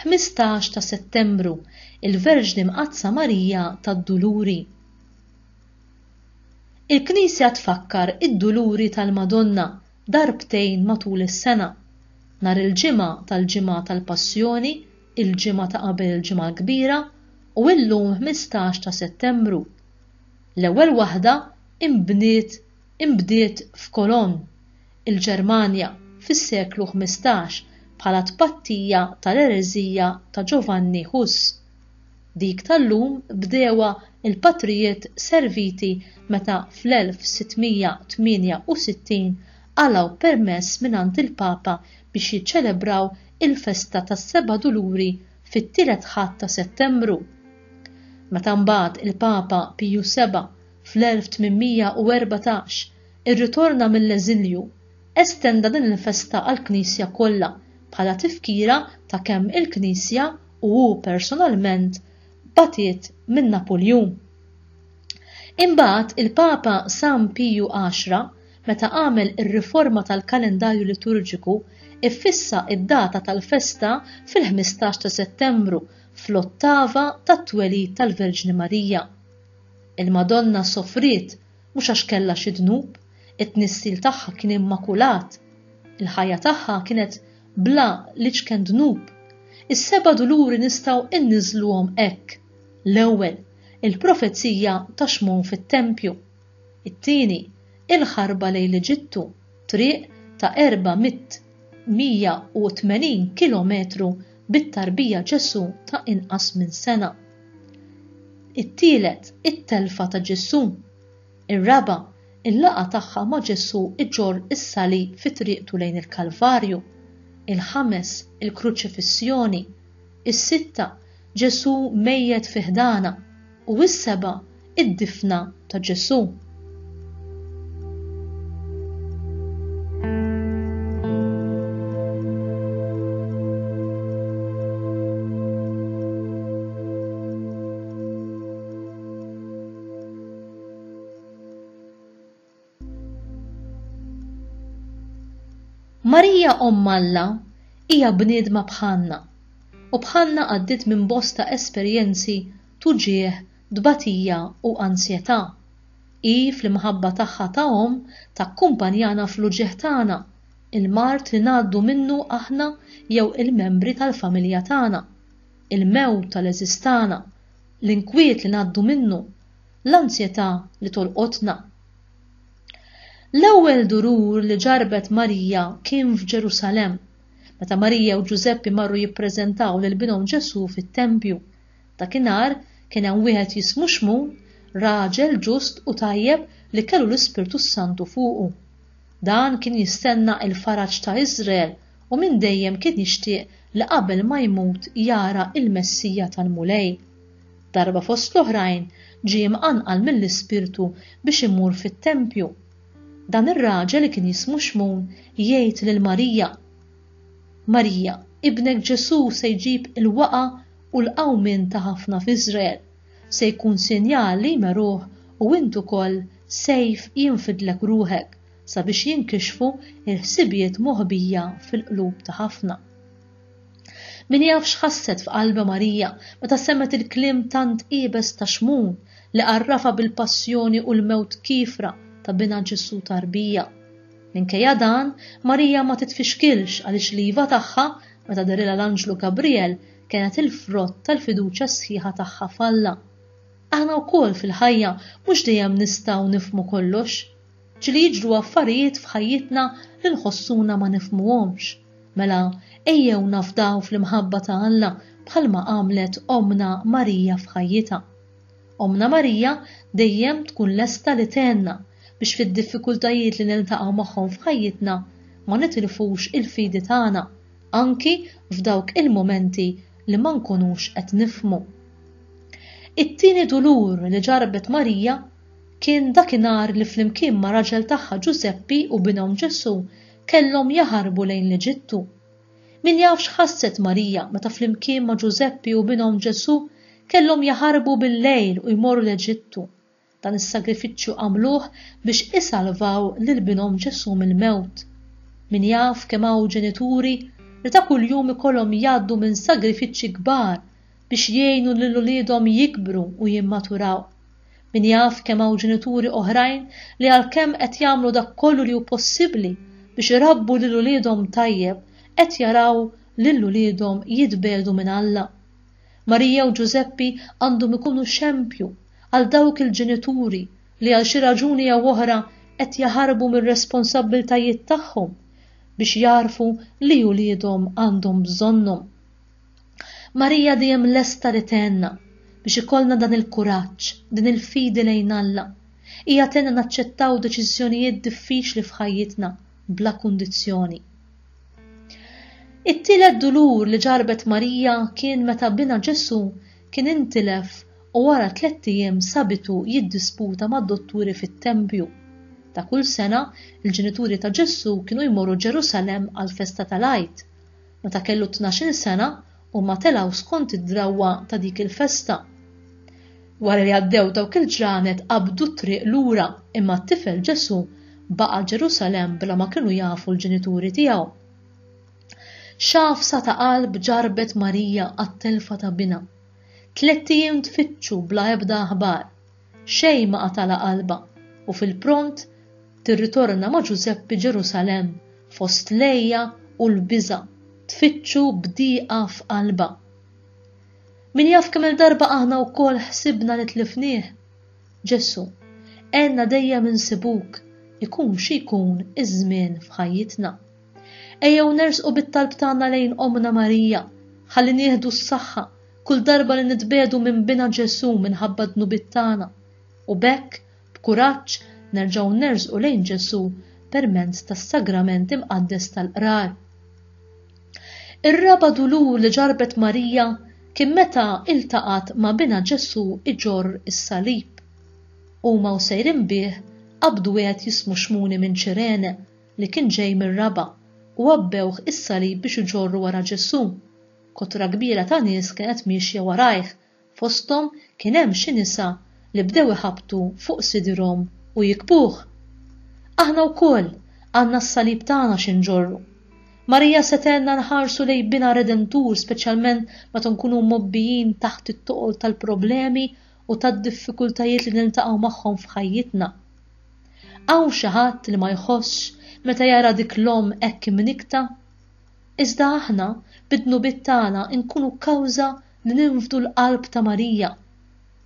15 ta' Settembru, il-Verġni Mqazza Marija tad-Duluri. Il-Knisja tfakkar id-Duluri tal-Madonna darbtejn matul is-sena, nhar il-ġimgħa tal-Ġimgħa tal-Passjoni, il-ġimgħa ta' qabel il-Ġimgħa l-Kbira u llum 15 ta' Settembru. L-ewwel waħda imbdiet f'Cologne, il-Ġermanja fis-seklu 15 bħala tpattija tal-ereżija ta' Giovanni Hus. Dik tal-lum bdewa il-patrijiet serviti meta fl-1668 għalaw permess mingħand il-Papa biex jiċċelebraw il-festa tas-Seba' Duluri fit-3 ta' Settembru. Meta mbagħad il-Papa Piju VII fl-1814 irritorna mill-eżilju, estenda din il-festa għall-Knisja kollha bħala tifkira ta' kemm il-Knisja u hu personalment batiet minn Napoljun. Imbagħad il-Papa San Piju X meta għamel ir-riforma tal-kalendarju liturġiku iffissa id-data tal-festa fil-15 ta' Settembru fl-8 tat-twelid tal-Verġni Marija. Il-Madonna sofriet mhux għax kellha xi dnub, it-tnissil tagħha kien immakulat, il-ħajja tagħha kienet bla liċken dnub. Is-Seba' Duluri nistgħu inniżluhom hekk. L-ewwel, il-profezija ta' Xmon fit-Tempju. It-tieni, il-ħarba lejn l-Eġittu, triq ta' 480 kilometru bit-tarbija Ġesu ta' inqas minn sena. It-tielet, it-telfa ta' Ġesu. Ir-raba', il-laqgħa tagħha ma' Ġesu iġġorr is-salib fit-triqtu lejn il-Kalvarju. Il-ħames, il-Kruċifissjoni. Is-sitta, Ġesu mejjed fi ħdana u s-seba' id-difna ta' Ġesu. Marija Omm Alla hija bniedma bħalna u bħalna għaddiet minn bosta esperjenzi tuġieħ, dbatija u ansjetà. Hi fl-imħabba tagħha ta' Omm takkumpanjana fl-uġieħ tagħna, il-mart li ngħaddu minnu aħna jew il-membri tal-familja tagħna, il-mewt tal-eżistana, l-inkwiet li ngħaddu minnu, l-ansjetà li tolqotna. L-ewwel durur li ġarbet Marija kien f'Ġerusalemm, meta Marija u Ġuseppi marru jippreżentaw lil binhom Ġesu fit-Tempju. Dakinhar kien hemm wieħed jismu Xmun, raġel ġust u tajjeb li kellu l-Ispirtu Santu fuqu. Dan kien jistenna il-faraġġ ta' Iżrael u minn dejjem kien jixtieq li qabel ma jmut jara il-Messija tal-Mulej. Darba fost l-oħrajn ġie mqanqal mill-Ispirtu biex imur fit-Tempju. Dan ir-raġel li kien jismu Xmun jgħid lil Marija: Marija, ibnek Ġesu se jġib il-waqa u l-qawmien ta' ħafna f'Iżrael, se jkun sinjal li jmeruh u int ukoll sejf jinfidlek ruħek sabiex jinkixfu il-ħsibijiet moħbija fil-qlub ta' ħafna. Min jaf x'ħasset f'qalba Marija meta semmet il-kliem tant qiebes ta' Xmun li qarrafa bil-passjoni u l-mewt kifra ta' bina Ġesu tarbija. Minkejja dan, Marija ma titfixkilx għaliex l-iva tagħha meta darilha l-Anġlu Gabriel kienet il-frott tal-fiduċja sħiħa tagħha falla. Aħna wkoll fil-ħajja mhux dejjem nistgħu nifhmu kollox. Ġili jiġru affarijiet f'ħajjitna li nħossuna ma nifhmuhomx. Mela ejjew nafdaw fl-imħabba ta' Alla bħalma għamlet Ommna Marija f'ħajjitha. Ommna Marija dejjem tkun lesta li tenna biex fid-diffikultajiet li niltaqgħu magħhom f'ħajjitna ma nitilfux il-fidi tagħna, anki f'dawk il-momenti li ma nkunux qed nifhmu. It-tieni dulur li ġarbet Marija kien dakinhar li flimkien ma' raġel tagħha Ġuseppi u binhom Ġesu kellhom jaħarbu lejn l-Eġittu. Min jaf x'ħasset Marija meta flimkien ma' Ġuseppi u binhom Ġesu kellhom jaħarbu bil-lejl u jmorru l-Eġittu. Dan is-sagrifiċċju għamluh biex isalvaw lil binhom Ġesu mill-mewt. Min jaf kemm hawn ġenituri li ta' kuljum ikollhom jgħaddu minn sagrifiċċji kbar biex jgħinu lil uliedhom jikbru u jimmaturaw. Min jaf kemm hawn ġenituri oħrajn li għalkemm qed jagħmlu dak kollu li hu possibbli biex irabbu lil uliedhom tajjeb qed jaraw lil uliedhom jitbedu minn Alla. Marija u Giuseppi għandhom ikunu xempju għal dawk il-ġenituri li għal xi raġuni jew oħra qed jaħarbu mir-responsabbiltajiet tagħhom biex jarfu li uliedhom għandhom bżonnhom. Marija dejjem lesta li tenna biex ikollna dan il-kuraġġ, din il-fidi lejn Alla. Hija tenna naċċettaw deċiżjonijiet diffiċli f'ħajjitna bla kundizzjoni. It-tielet dulur li ġarbet Marija kien meta bina Ġesu kien intilef u wara 3 ijiem sabitu jiddisputa mad-dotturi fit-tempju. Ta' kull sena il-ġenituri ta' Ġesu kienu jmorru Ġerusalem għal festa tal-Għid. Meta kellu 12 sena huma telgħu skont id-drawwa ta' dik il-festa. Wara li għaddew dawk il-ġranet qabdu triq lura imma t-tifel Ġesu baqa' Ġerusalem bla ma kienu jafu l-ġenituri tiegħu. Xaf sa ta' qalb ġarbet Marija għat-telfa ta' bina. 3 ijiem tfittxu bla ebda aħbar. Xejn ma qatala qalba u fil-pront tirritorna ma' Giuseppi Ġerusalem fost lejja u l-biża tfittxu bdieqa f'qalba. Min jaf kemm il-darba aħna wkoll ħsibna li tlifnieh. Ġesu, għenna dejjem insibuk ikun xi jkun iż-żmien f'ħajjitna. Ejjew nersqu bit-talb tagħna lejn Omna Marija, ħalli nieħdu s-saħħa kull darba li nitbedu minn bina Ġesu minħabba dnubiet tagħna. U bekk b'kuraġġ nerġgħu nersqu lejn Ġesu permezz tas-sagrament imqaddes tal-qrar. Ir-raba' dulur li ġarbet Marija kien meta iltaqat ma' bina Ġesu iġorr is-salib. Huma sejrin bih qabdu wieħed jismu Xmuni minn Ċirene li kien ġej mir-raba' u għabbewh is-salib biex iġorru wara Ġesu. Kotra kbira ta' nies kienet miexja warajh, fosthom kien hemm xi nisa li bdew iħabtu fuq sidirhom u jikbuh. Aħna wkoll għandna s-salib tagħna xi nġorru. Marija setenna nħarsu lejn bina Redentur speċjalment meta nkunu mobbijin taħt it-toqol tal-problemi u tad-diffikultajiet li niltaqgħu magħhom f'ħajjitna. Hawn xi ħadd li ma jħossx meta jara dik l-om hekk imnikta? Iżda aħna bid-dnubiet tagħna nkunu kawża li ninfdu l-qalb ta' Marija.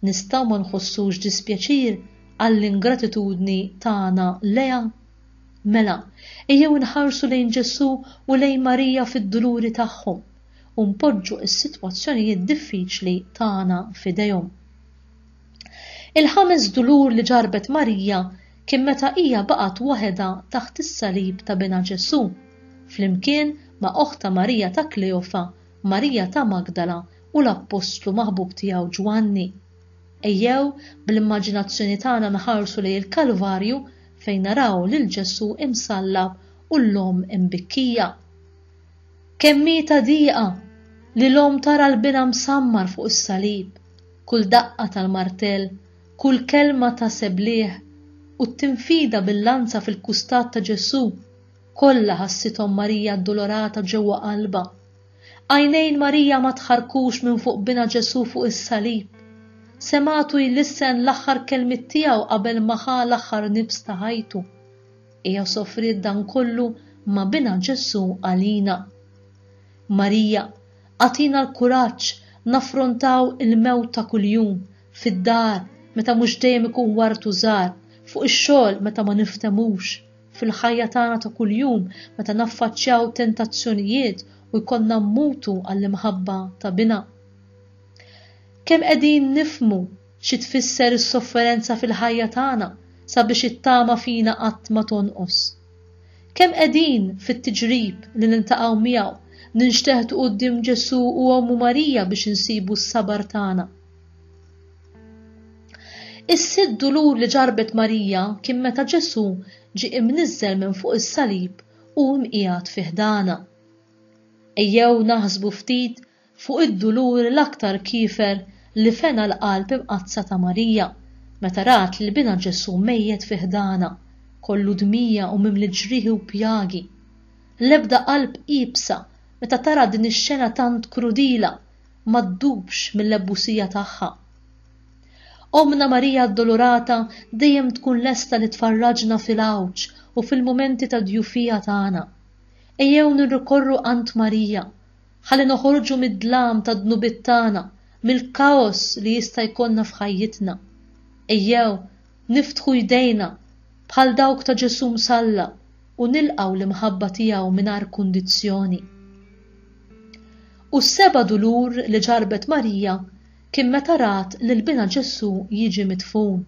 Nistgħu ma nħossux dispjaċir għall-ingratitudni tagħna leha? Mela, ejjew nħarsu lejn Ġesu u lejn Marija fid-duluri tagħhom u npoġġu s-sitwazzjonijiet diffiċli tagħna f'idejhom. Il-5 dulur li ġarbet Marija kien meta hija baqgħet waħedha taħt is-salib ta' bina Ġesu, flimkien ma' oħta Marija ta' Kleofa, Marija ta' Magdala u l-Apostlu maħbub tiegħu Ġwanni. Ejjew bl-immaġinazzjoni tagħna nħarsu lejn il-Kalvarju fejn naraw lil Ġesu imsallab u l-om imbikkija. Kemm ta' dieqa li l-om tara l-bina msammar fuq is-salib, kull daqqa tal-martell, kull kelma ta' seblieħ u t-tinfida bil-lanza fil-kustat ta' Ġesu, kollha ħassithom Marija ddolorata ġewwa qalba. Għajnejn Marija ma tħarkux minn fuq bina Ġesu fuq is-salib. Sematu jlissen l-aħħar kelmiet tiegħu qabel ma ħa l-aħħar nibs ta' ħajtu. Hija sofriet dan kollu ma' bina Ġesu għalina. Marija, għatina l-kuraġġ naffrontaw il-mewt ta' kuljum, fid-dar meta mhux dejjem ikun wartu żgħar, fuq ix-xogħol meta ma niftemux, fil-ħajja tagħna ta' kuljum meta naffaċċjaw tentazzjonijiet u jkollna mmutu għall-imħabba ta' bina. Kemm qegħdin nifmu xi tfisser is-sofferenza fil-ħajja tagħna sabiex it-tama fina qatt ma tonqos. Kemm qegħdin fit-tiġrib li niltaqgħu miegħu ninxteħtu quddiem Ġesu u Ommu Marija biex insibu s-sabar tagħna. Is-6 dulur li ġarbet Marija kien meta Ġesu ġie imniżżel minn fuq is-salib u mqiegħed fi ħdana. Ejjew naħsbu ftit fuq id-dulur l-aktar kiefer li fena l-qalb imqazza ta' Marija meta rat li bina Ġesu mejjed fi ħdana, kollu dmija u mimli ġrieħi u pjagi. L-ebda qalb qiebsa meta tara din ix-xena tant krudila ma ddubx mill-ebbusija tagħha. Omna Marija Addolorata dejjem tkun lesta li tfarraġna fil-għawġ u fil-mumenti ta' djufija tagħna. Ejjew nirrikorru għand Marija, ħalli noħorġu mid-dlam ta' dnubit tagħna, mill-kaos li jista' jkollna f'ħajjitna. Ejjew niftħu jdejna bħal dawk ta' Ġesu msalla u nilqgħu l-imħabba tiegħu mingħajr kundizzjoni. U s-seba' dulur li ġarbet Marija kien meta rat li l-bina Ġesu jiġi midfun.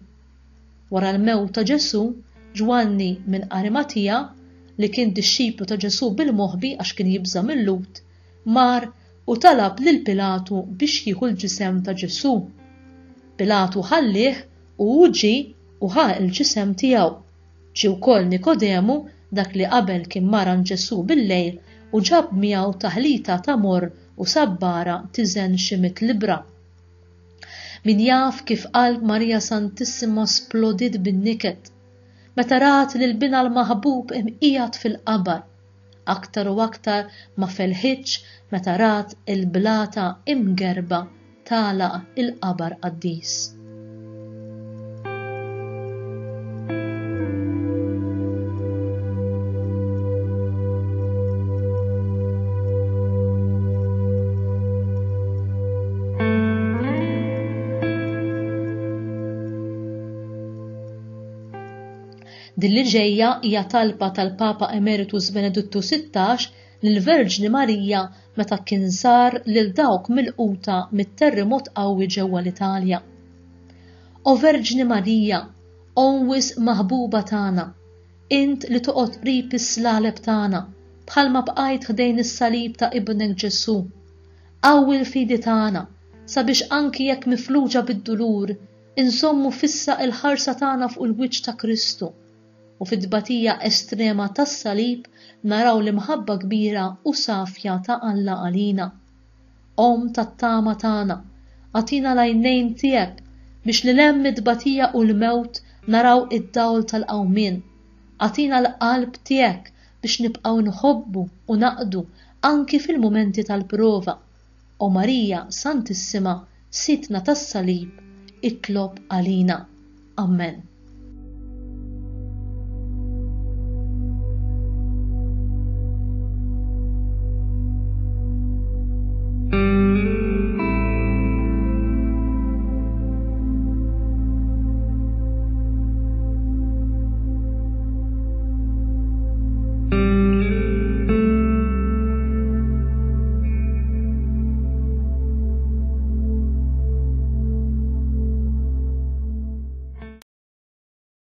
Wara l-mewt ta' Ġesu, Ġwanni minn Arimatija li kien dixxiplu ta' Ġesu bil-moħbi għax kien jibża mill-lut, mar u talab lil Pilatu biex jieħu l-ġisem ta' Ġesu. Pilatu ħallih u ġi u ħa il-ġisem tiegħu. Ġi wkoll Nikodemu dak li qabel kien maran Ġesu bil-lejl u ġab miegħu taħlita ta' mor u sabbara tiżen xi 100 libra. Min jaf kif qalb Marija Santissima splodit bin-niket meta rat li l-bina l-maħbub imqiegħed fil-qabar, aktar u aktar ma felħitx meta rat il-blata imgerba tagħlaq il-qabar qaddis. Din li ġejja hija talba tal-Papa Emeritus Benedittu XVI lill-Verġni Marija meta kien sar lil dawk milquta mit-terremot qawwi ġewwa l-Italja. O Verġni Marija, onwis maħbuba tagħna, int li toqgħod qrib is-slaleb tagħna bħalma bqajt ħdejn is-salib ta' ibnek Ġesu. Qawwi l-fidi tagħna sabiex anki jekk mifluġa bid-dulur insommu fissa il-ħarsa tagħna fuq il-wiċċ ta' Kristu. U fid-dbatija estrema tas-salib naraw l-imħabba kbira u safja ta' Alla għalina. Om tat-tama tagħna, għatina l-għajnejn tiegħek biex li lemm id-dbatija u l-mewt naraw id-dawl tal-qawmien. Għatina l-qalb tiegħek biex nibqgħu nħobbu u naqdu anki fil-mumenti tal-prova. O Marija Santissima, sitna tas-salib, itlob għalina. Amen.